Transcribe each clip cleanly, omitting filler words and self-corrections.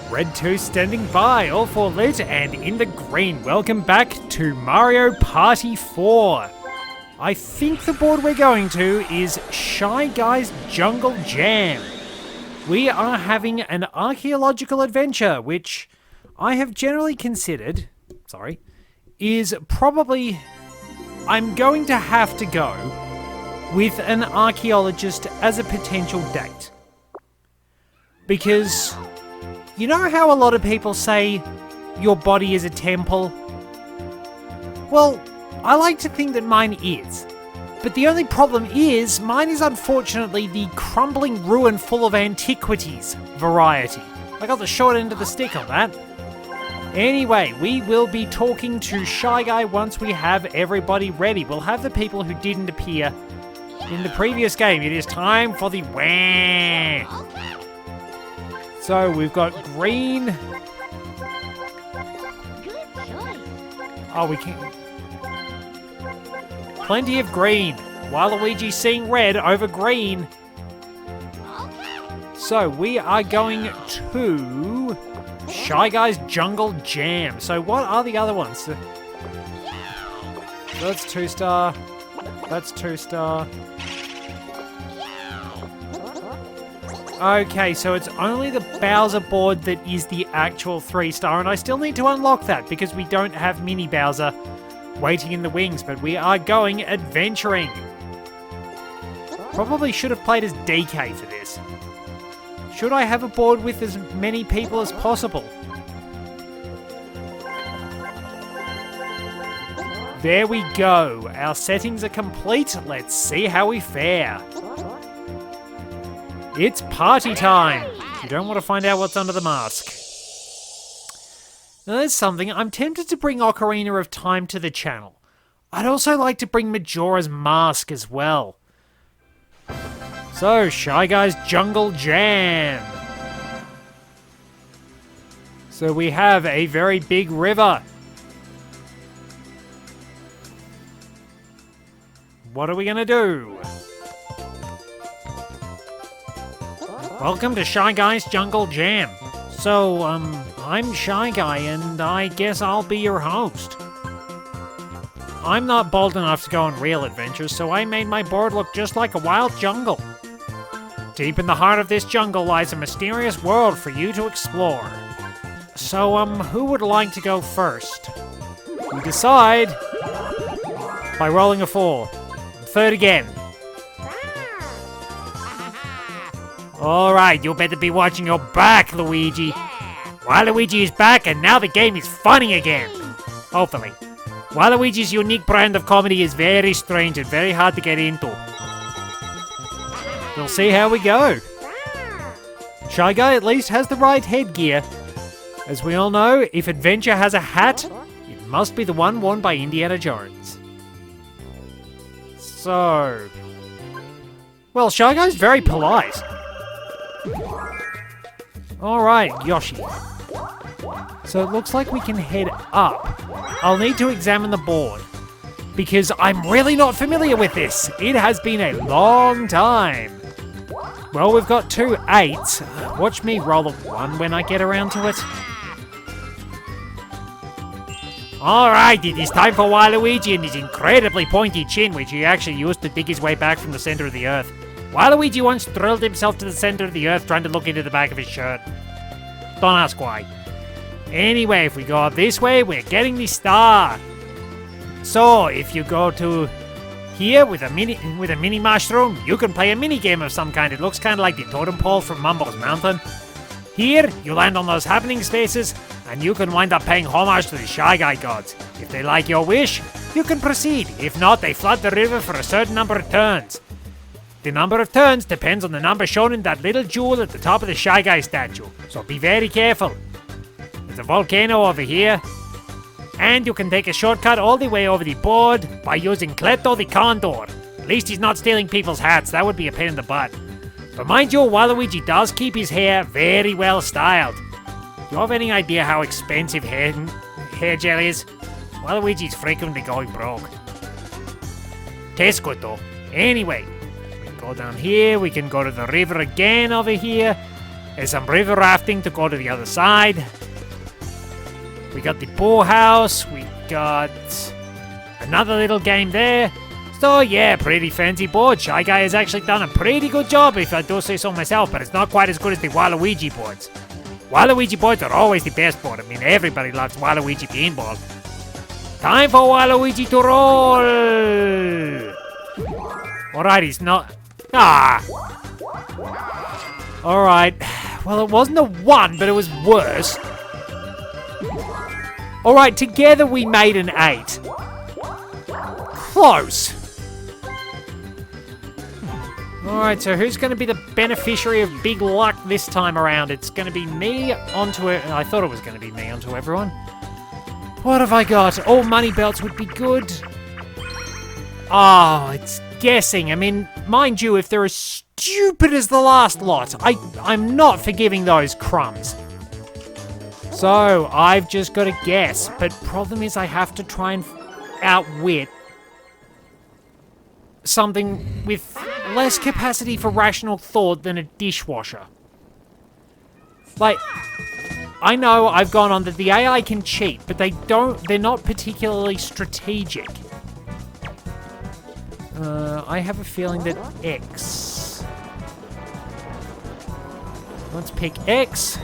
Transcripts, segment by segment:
Red 2 standing by, all for lit and in the green. Welcome back to Mario Party 4. I think the board we're going to is Shy Guy's Jungle Jam. We are having an archaeological adventure, which I have generally considered, is probably, I'm going to have to go with an archaeologist as a potential date. Because, you know how a lot of people say your body is a temple? Well, I like to think that mine is. But the only problem is, mine is unfortunately the crumbling ruin full of antiquities variety. I got the short end of the stick on that. Anyway, we will be talking to Shy Guy once we have everybody ready. We'll have the people who didn't appear in the previous game. It is time for the wah. So we've got green. Oh, we can. Plenty of green. Waluigi's seeing red over green. So we are going to Shy Guy's Jungle Jam. So what are the other ones? That's 2-star. That's 2-star. Okay, so it's only the Bowser board that is the actual 3-star, and I still need to unlock that because we don't have Mini Bowser waiting in the wings, but we are going adventuring. Probably should have played as DK for this. Should I have a board with as many people as possible? There we go. Our settings are complete. Let's see how we fare. It's party time. You don't want to find out what's under the mask. Now there's something. I'm tempted to bring Ocarina of Time to the channel. I'd also like to bring Majora's Mask as well. So, Shy Guy's Jungle Jam. So we have a very big river. What are we gonna do? Welcome to Shy Guy's Jungle Jam. So, I'm Shy Guy, and I guess I'll be your host. I'm not bold enough to go on real adventures, so I made my board look just like a wild jungle. Deep in the heart of this jungle lies a mysterious world for you to explore. So, who would like to go first? You decide by rolling a 4. Third again. Alright, you better be watching your back, Luigi. Waluigi is back, and now the game is funny again. Hopefully. Waluigi's unique brand of comedy is very strange and very hard to get into. We'll see how we go. Shy Guy at least has the right headgear. As we all know, if adventure has a hat, it must be the one worn by Indiana Jones. So... well, Shy Guy's very polite. Alright, Yoshi. So it looks like we can head up. I'll need to examine the board, because I'm really not familiar with this. It has been a long time. Well, we've got 2 8s. Watch me roll a 1 when I get around to it. Alright, it is time for Waluigi and his incredibly pointy chin, which he actually used to dig his way back from the center of the earth. Waluigi once drilled himself to the center of the earth trying to look into the back of his shirt. Don't ask why. Anyway, if we go up this way, we're getting the star. So, if you go to here with a mini mushroom, you can play a mini game of some kind. It looks kind of like the totem pole from Mumbo's Mountain. Here, you land on those happening spaces, and you can wind up paying homage to the Shy Guy gods. If they like your wish, you can proceed. If not, they flood the river for a certain number of turns. The number of turns depends on the number shown in that little jewel at the top of the Shy Guy statue, so be very careful. There's a volcano over here, and you can take a shortcut all the way over the board by using Cleto the Condor. At least he's not stealing people's hats, that would be a pain in the butt. But mind you, Waluigi does keep his hair very well styled. Do you have any idea how expensive hair gel is? Waluigi's frequently going broke. Tastes good though. Anyway, we go down here, we can go to the river again over here. There's some river rafting to go to the other side. We got the pool house. We got another little game there. So yeah, pretty fancy board. Shy Guy has actually done a pretty good job, if I do say so myself, but it's not quite as good as the Waluigi boards. Waluigi boards are always the best board. I mean, everybody loves Waluigi pinball. Time for Waluigi to roll! Alright, he's not... Ah! Alright. Well, it wasn't a 1, but it was worse. Alright, together we made an 8. Close. Alright, so who's going to be the beneficiary of big luck this time around? It's going to be me onto it. I thought it was going to be me onto everyone. What have I got? All money belts would be good. Oh, it's guessing. I mean, mind you, if they're as stupid as the last lot, I'm not forgiving those crumbs. So, I've just got to guess. But problem is I have to try and outwit something with less capacity for rational thought than a dishwasher. Like, I know I've gone on that the AI can cheat, but they're not particularly strategic. I have a feeling that X. Let's pick X.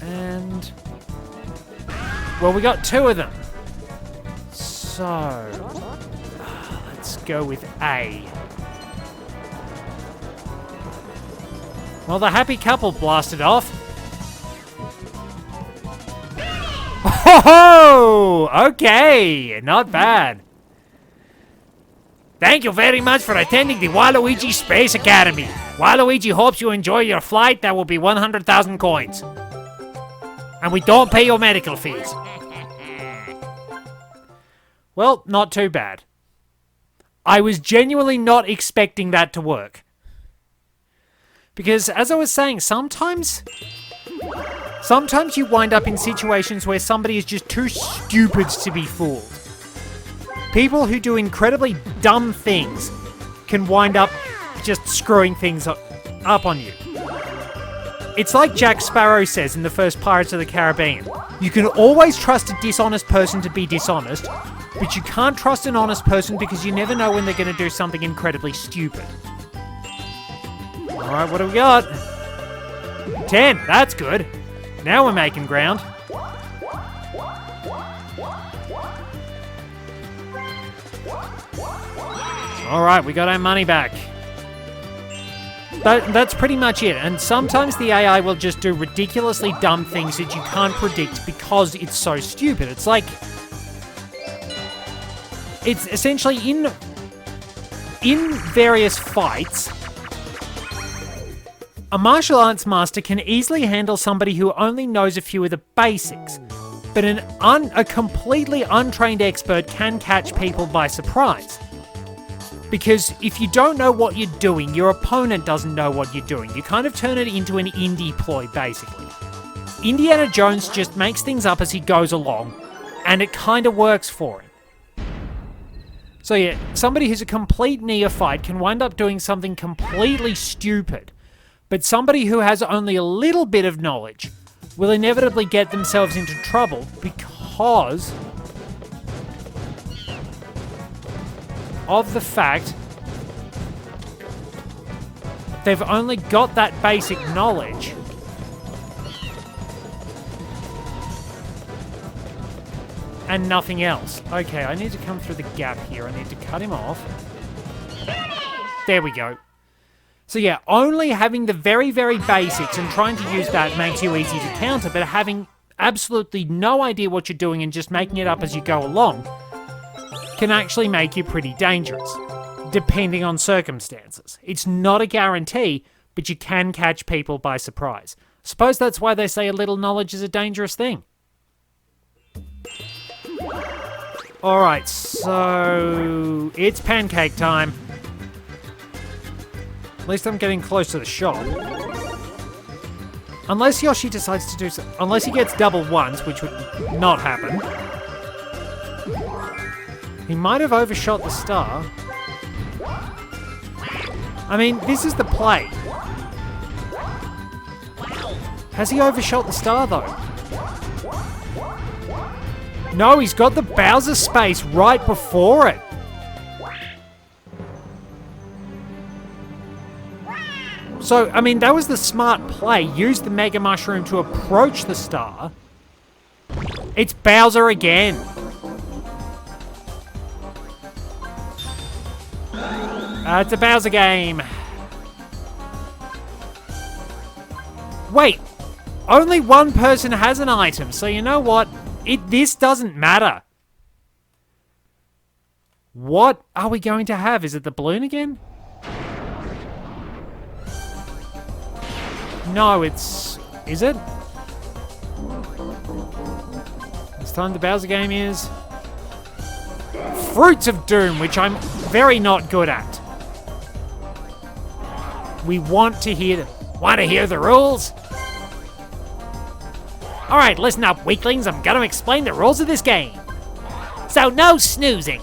And... well, we got 2 of them. So... let's go with A. Well, the happy couple blasted off. Oh, okay, not bad. Thank you very much for attending the Waluigi Space Academy. Waluigi hopes you enjoy your flight. That will be 100,000 coins. And we don't pay your medical fees. Well, not too bad. I was genuinely not expecting that to work. Because, as I was saying, sometimes you wind up in situations where somebody is just too stupid to be fooled. People who do incredibly dumb things can wind up just screwing things up on you. It's like Jack Sparrow says in the first Pirates of the Caribbean. You can always trust a dishonest person to be dishonest, but you can't trust an honest person because you never know when they're going to do something incredibly stupid. Alright, what do we got? 10, that's good. Now we're making ground. Alright, we got our money back. That's pretty much it. And sometimes the AI will just do ridiculously dumb things that you can't predict because it's so stupid. It's like... it's essentially in various fights, a martial arts master can easily handle somebody who only knows a few of the basics, but a completely untrained expert can catch people by surprise. Because if you don't know what you're doing, your opponent doesn't know what you're doing. You kind of turn it into an indie ploy, basically. Indiana Jones just makes things up as he goes along, and it kind of works for him. So yeah, somebody who's a complete neophyte can wind up doing something completely stupid, but somebody who has only a little bit of knowledge will inevitably get themselves into trouble because of the fact they've only got that basic knowledge. And nothing else. Okay, I need to come through the gap here. I need to cut him off. There we go. So yeah, only having the very, very basics and trying to use that makes you easy to counter, but having absolutely no idea what you're doing and just making it up as you go along can actually make you pretty dangerous, depending on circumstances. It's not a guarantee, but you can catch people by surprise. Suppose that's why they say a little knowledge is a dangerous thing. Alright, so it's pancake time. At least I'm getting close to the shop. Unless Yoshi decides to do so, unless he gets double once, which would not happen. He might have overshot the star. I mean, this is the play. Has he overshot the star, though? No, he's got the Bowser space right before it. So, I mean, that was the smart play. Use the Mega Mushroom to approach the star. It's Bowser again. It's a Bowser game. Wait, only one person has an item, so you know what? This doesn't matter. What are we going to have? Is it the balloon again? No, is it? This time the Bowser game is Fruits of Doom, which I'm very not good at. We want to hear the rules? Alright, listen up, weaklings. I'm gonna explain the rules of this game. So, no snoozing.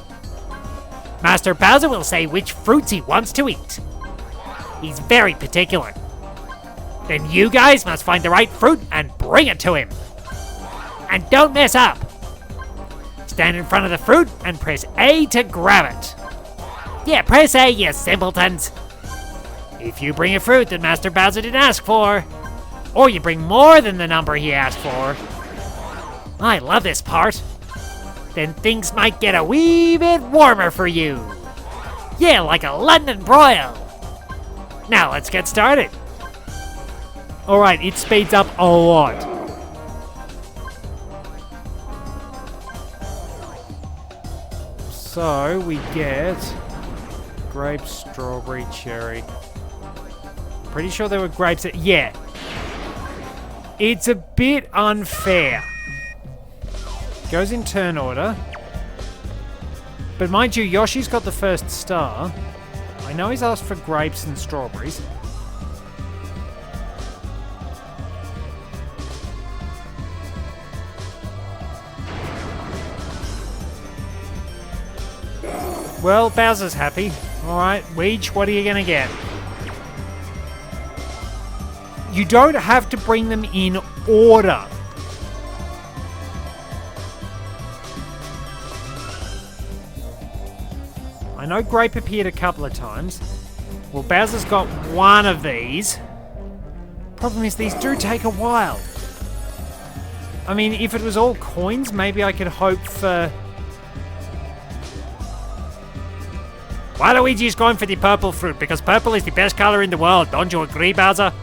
Master Bowser will say which fruits he wants to eat. He's very particular. Then you guys must find the right fruit and bring it to him. And don't mess up. Stand in front of the fruit and press A to grab it. Yeah, press A, you simpletons. If you bring a fruit that Master Bowser didn't ask for, or you bring more than the number he asked for, I love this part, then things might get a wee bit warmer for you. Yeah, like a London broil. Now let's get started. Alright, it speeds up a lot. So we get grape, strawberry, cherry. Pretty sure there were grapes. Yeah. It's a bit unfair. Goes in turn order. But mind you, Yoshi's got the first star. I know he's asked for grapes and strawberries. Well, Bowser's happy. Alright, Weech, what are you gonna get? You don't have to bring them in order. I know grape appeared a couple of times. Well, Bowser's got one of these. Problem is, these do take a while. I mean, if it was all coins, maybe I could hope for... Waluigi's going for the purple fruit, because purple is the best color in the world. Don't you agree, Bowser?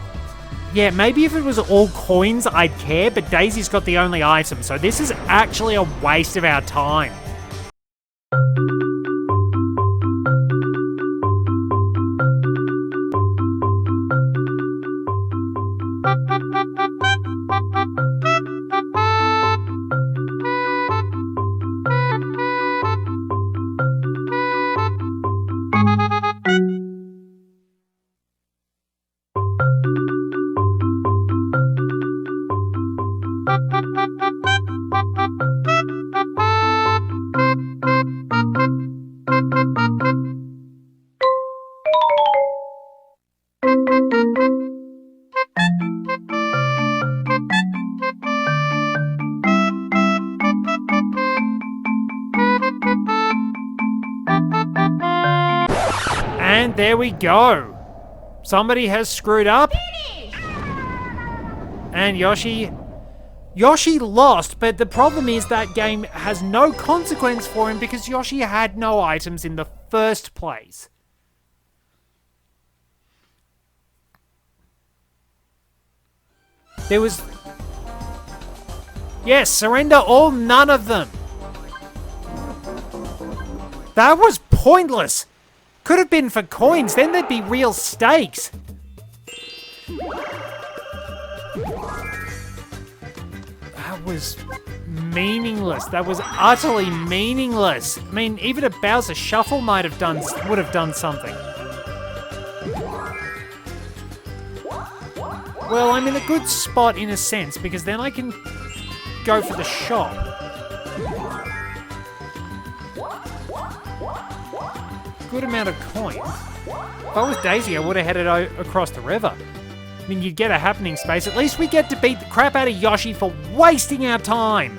Yeah, maybe if it was all coins, I'd care, but Daisy's got the only item, so this is actually a waste of our time. And there we go. Somebody has screwed up. And Yoshi lost, but the problem is that game has no consequence for him because Yoshi had no items in the first place. There was... Yes, surrender all, none of them. That was pointless. Could have been for coins, then there'd be real stakes. That was meaningless. That was utterly meaningless. I mean, even a Bowser Shuffle would have done something. Well, I'm in a good spot in a sense, because then I can go for the shop. Good amount of coins. If I was Daisy, I would have headed across the river. I mean, you'd get a happening space. At least we get to beat the crap out of Yoshi for wasting our time.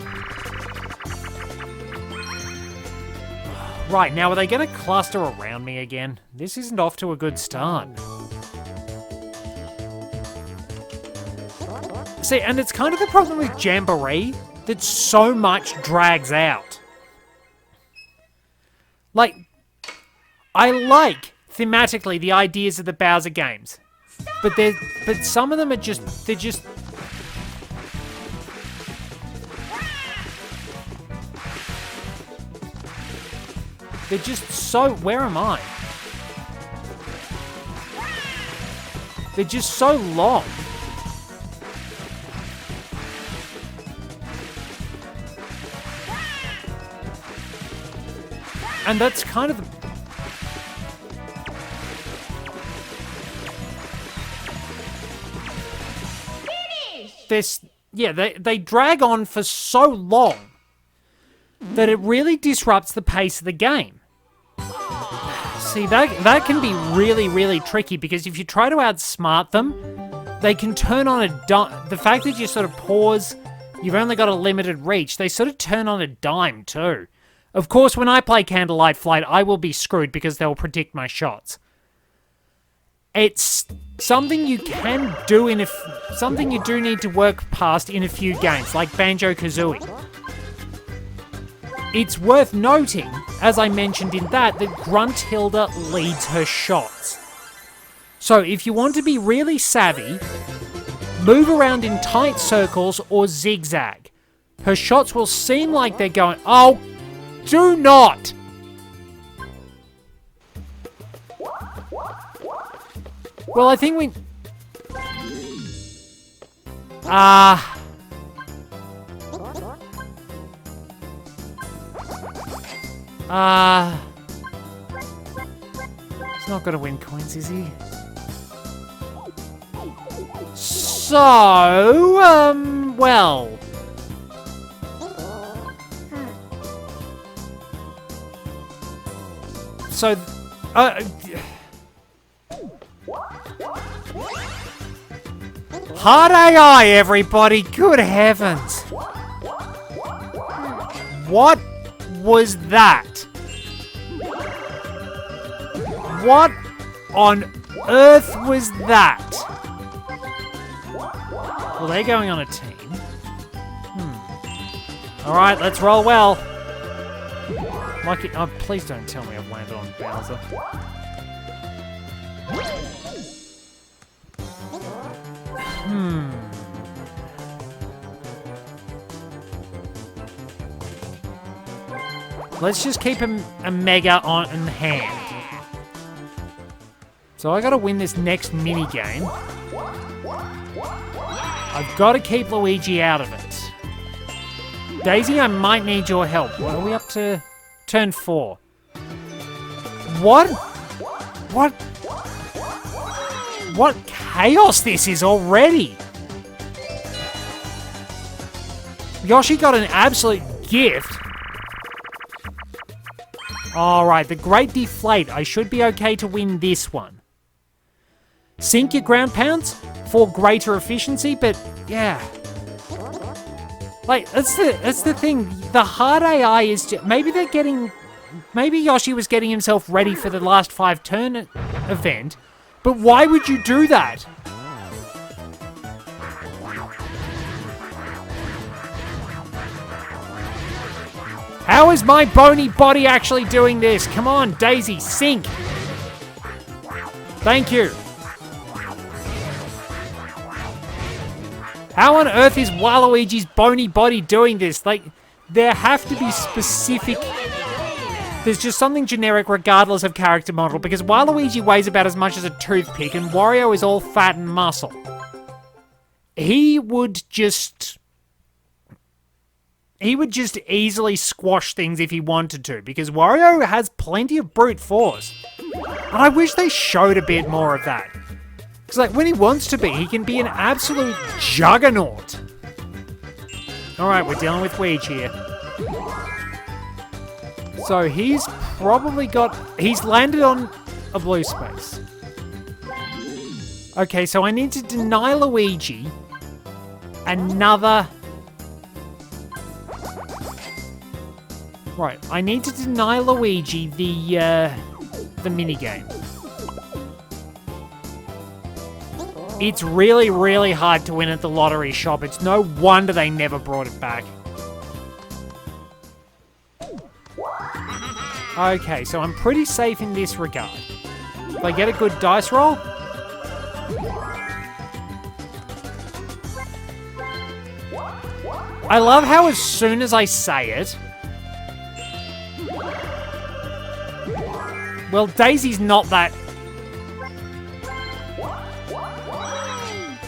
Right, now are they going to cluster around me again? This isn't off to a good start. See, and it's kind of the problem with Jamboree that so much drags out. Like, I like, thematically, the ideas of the Bowser games. But some of them are just, they're just... They're just so... Where am I? They're just so long. And that's kind of the... They drag on for so long that it really disrupts the pace of the game. See, that can be really, really tricky, because if you try to outsmart them, they can turn on a dime. The fact that you sort of pause, you've only got a limited reach, they sort of turn on a dime too. Of course, when I play Candlelight Flight, I will be screwed because they'll predict my shots. It's something you can do something you do need to work past in a few games, like Banjo-Kazooie. It's worth noting, as I mentioned in that Gruntilda leads her shots. So if you want to be really savvy, move around in tight circles or zigzag. Her shots will seem like they're going... Oh, do not! Well, I think we... He's not gonna win coins, is he? So, well... So, hard AI, everybody! Good heavens! What was that? What on earth was that? Well, they're going on a team. Alright, let's roll well. Lucky, oh, please don't tell me I've landed on Bowser. Let's just keep a mega on in hand. So I gotta win this next mini game. I've got to keep Luigi out of it. Daisy, I might need your help. What are we up to? Turn 4. What? What chaos this is already! Yoshi got an absolute gift. Alright, the Great Deflate. I should be okay to win this one. Sink your ground pounds for greater efficiency, but yeah. Like, that's the thing. The hard AI is just, maybe Yoshi was getting himself ready for the last 5 turn event, but why would you do that? How is my bony body actually doing this? Come on, Daisy, sink. Thank you. How on earth is Waluigi's bony body doing this? Like, there have to be specific... There's just something generic regardless of character model, because Waluigi weighs about as much as a toothpick and Wario is all fat and muscle. He would just easily squash things if he wanted to, because Wario has plenty of brute force. And I wish they showed a bit more of that. Because, like, when he wants to be, he can be an absolute juggernaut. Alright, we're dealing with Weege here. So he's probably got... He's landed on a blue space. Okay, so I need to deny Luigi another... Right, I need to deny Luigi the minigame. It's really, really hard to win at the lottery shop. It's no wonder they never brought it back. Okay, so I'm pretty safe in this regard. If I get a good dice roll... I love how as soon as I say it... Well, Daisy's not that...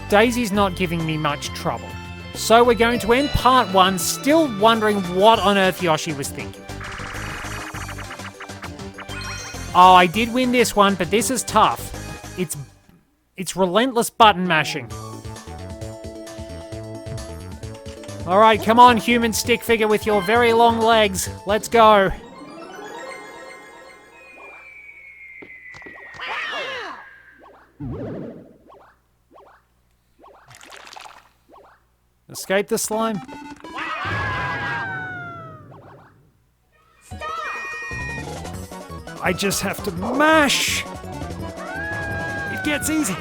Daisy's not giving me much trouble. So we're going to end part 1 still wondering what on earth Yoshi was thinking. Oh, I did win this one, but this is tough. It's relentless button mashing. Alright, come on, human stick figure with your very long legs. Let's go. Escape the slime. I just have to mash. It gets easy.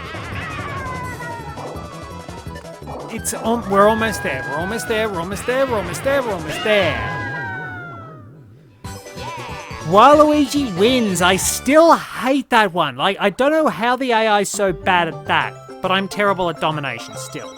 We're almost there. We're almost there. We're almost there. We're almost there. We're almost there. Waluigi wins. I still hate that one. Like, I don't know how the AI is so bad at that, but I'm terrible at domination still.